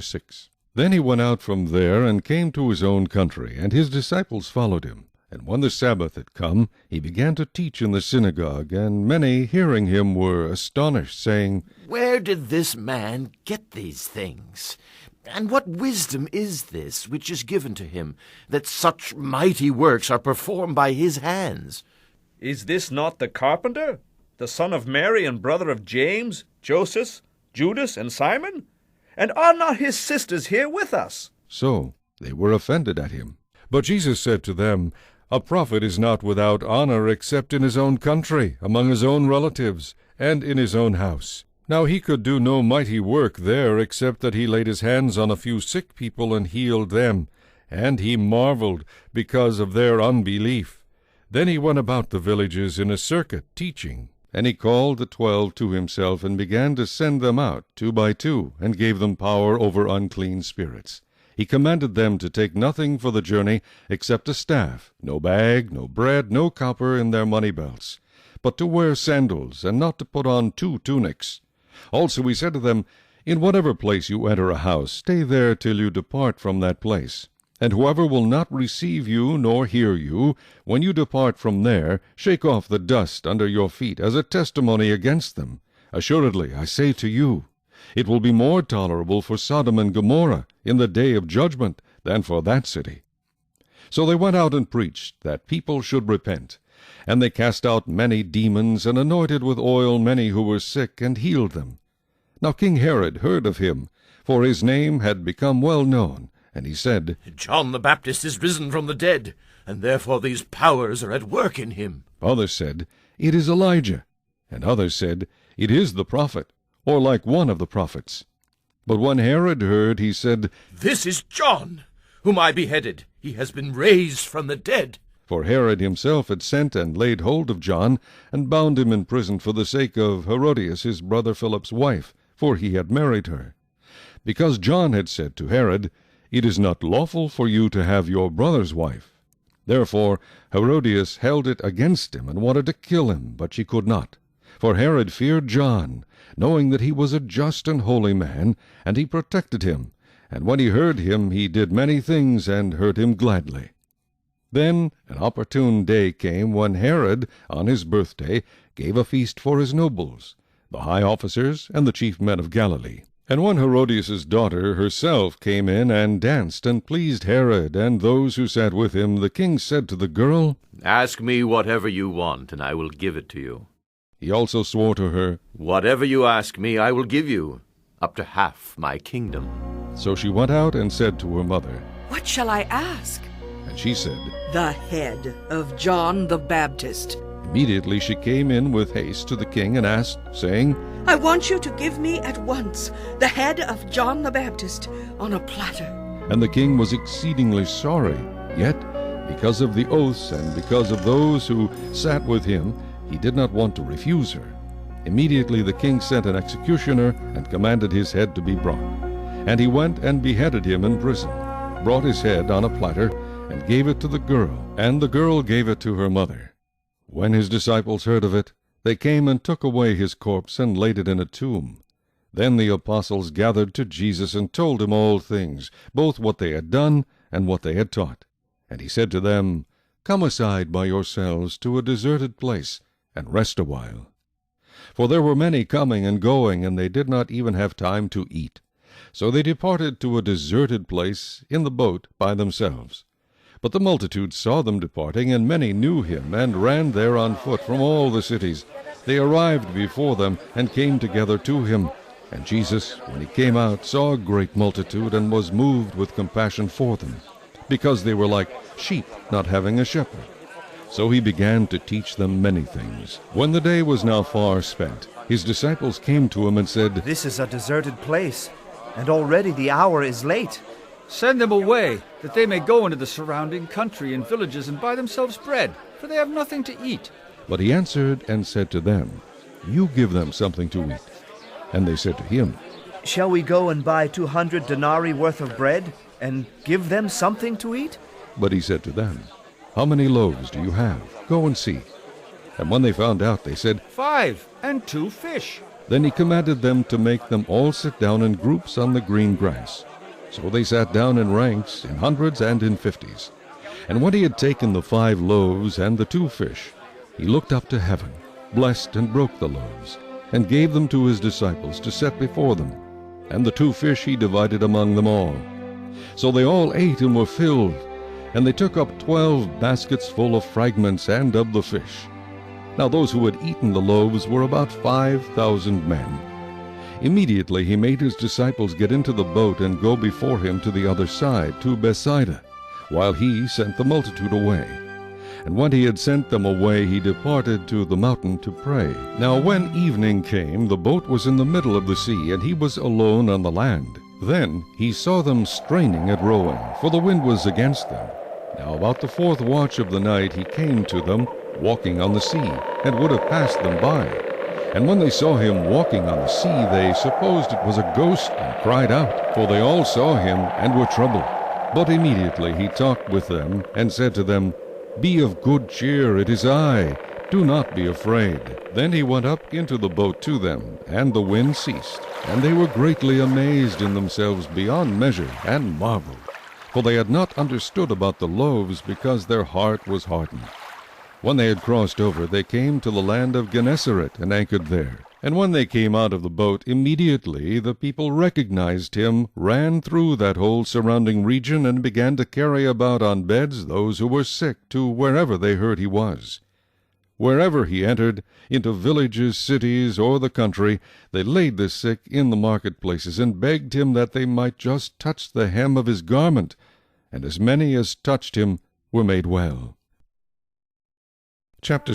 6. Then he went out from there and came to his own country, and his disciples followed him. And when the Sabbath had come, he began to teach in the synagogue, and many, hearing him, were astonished, saying, Where did this man get these things? And what wisdom is this which is given to him, that such mighty works are performed by his hands? Is this not the carpenter, the son of Mary and brother of James, Joseph, Judas, and Simon? And are not his sisters here with us? So they were offended at him. But Jesus said to them, A prophet is not without honor except in his own country, among his own relatives, and in his own house. Now he could do no mighty work there, except that he laid his hands on a few sick people and healed them. And he marveled because of their unbelief. Then he went about the villages in a circuit, teaching. And he called the 12 to himself, and began to send them out 2 by 2, and gave them power over unclean spirits. He commanded them to take nothing for the journey, except a staff, no bag, no bread, no copper in their money belts, but to wear sandals, and not to put on 2 tunics. Also he said to them, In whatever place you enter a house, stay there till you depart from that place. And whoever will not receive you nor hear you, when you depart from there, shake off the dust under your feet as a testimony against them. Assuredly, I say to you, it will be more tolerable for Sodom and Gomorrah in the day of judgment than for that city. So they went out and preached that people should repent. And they cast out many demons, and anointed with oil many who were sick, and healed them. Now King Herod heard of him, for his name had become well known. And he said, John the Baptist is risen from the dead, and therefore these powers are at work in him. Others said, It is Elijah. And others said, It is the prophet, or like one of the prophets. But when Herod heard, he said, This is John, whom I beheaded. He has been raised from the dead. For Herod himself had sent and laid hold of John, and bound him in prison for the sake of Herodias his brother Philip's wife, for he had married her. Because John had said to Herod, It is not lawful for you to have your brother's wife. Therefore Herodias held it against him, and wanted to kill him, but she could not. For Herod feared John, knowing that he was a just and holy man, and he protected him. And when he heard him, he did many things, and heard him gladly. Then an opportune day came when Herod, on his birthday, gave a feast for his nobles, the high officers, and the chief men of Galilee. And when Herodias' daughter herself came in and danced, and pleased Herod and those who sat with him, the king said to the girl, Ask me whatever you want, and I will give it to you. He also swore to her, Whatever you ask me, I will give you, up to half my kingdom. So she went out and said to her mother. What shall I ask? And she said, The head of John the Baptist. Immediately she came in with haste to the king and asked, saying, I want you to give me at once the head of John the Baptist on a platter. And the king was exceedingly sorry. Yet, because of the oaths and because of those who sat with him, he did not want to refuse her. Immediately the king sent an executioner and commanded his head to be brought. And he went and beheaded him in prison, brought his head on a platter, and gave it to the girl, and the girl gave it to her mother. When his disciples heard of it, they came and took away his corpse and laid it in a tomb. Then the apostles gathered to Jesus and told him all things, both what they had done and what they had taught. And he said to them, Come aside by yourselves to a deserted place, and rest a while. For there were many coming and going, and they did not even have time to eat. So they departed to a deserted place in the boat by themselves. But the multitude saw them departing, and many knew him, and ran there on foot from all the cities. They arrived before them, and came together to him. And Jesus, when he came out, saw a great multitude, and was moved with compassion for them, because they were like sheep not having a shepherd. So he began to teach them many things. When the day was now far spent, his disciples came to him and said, This is a deserted place, and already the hour is late. Send them away, that they may go into the surrounding country and villages and buy themselves bread, for they have nothing to eat. But he answered and said to them, You give them something to eat. And they said to him, Shall we go and buy 200 denarii worth of bread, and give them something to eat? But he said to them, How many loaves do you have? Go and see. And when they found out, they said, 5 and 2 fish. Then he commanded them to make them all sit down in groups on the green grass. So they sat down in ranks, in hundreds and in fifties. And when he had taken the 5 loaves and the 2 fish, he looked up to heaven, blessed and broke the loaves, and gave them to his disciples to set before them. And the 2 fish he divided among them all. So they all ate and were filled, and they took up 12 baskets full of fragments and of the fish. Now those who had eaten the loaves were about 5,000 men. Immediately he made his disciples get into the boat and go before him to the other side, to Bethsaida, while he sent the multitude away. And when he had sent them away, he departed to the mountain to pray. Now when evening came, the boat was in the middle of the sea, and he was alone on the land. Then he saw them straining at rowing, for the wind was against them. Now about the 4th watch of the night he came to them, walking on the sea, and would have passed them by. And when they saw him walking on the sea, they supposed it was a ghost, and cried out, for they all saw him, and were troubled. But immediately he talked with them, and said to them, Be of good cheer, it is I, do not be afraid. Then he went up into the boat to them, and the wind ceased. And they were greatly amazed in themselves beyond measure, and marveled. For they had not understood about the loaves, because their heart was hardened. When they had crossed over, they came to the land of Gennesaret, and anchored there. And when they came out of the boat, immediately the people recognized him, ran through that whole surrounding region, and began to carry about on beds those who were sick, to wherever they heard he was. Wherever he entered, into villages, cities, or the country, they laid the sick in the marketplaces, and begged him that they might just touch the hem of his garment. And as many as touched him were made well. Chapter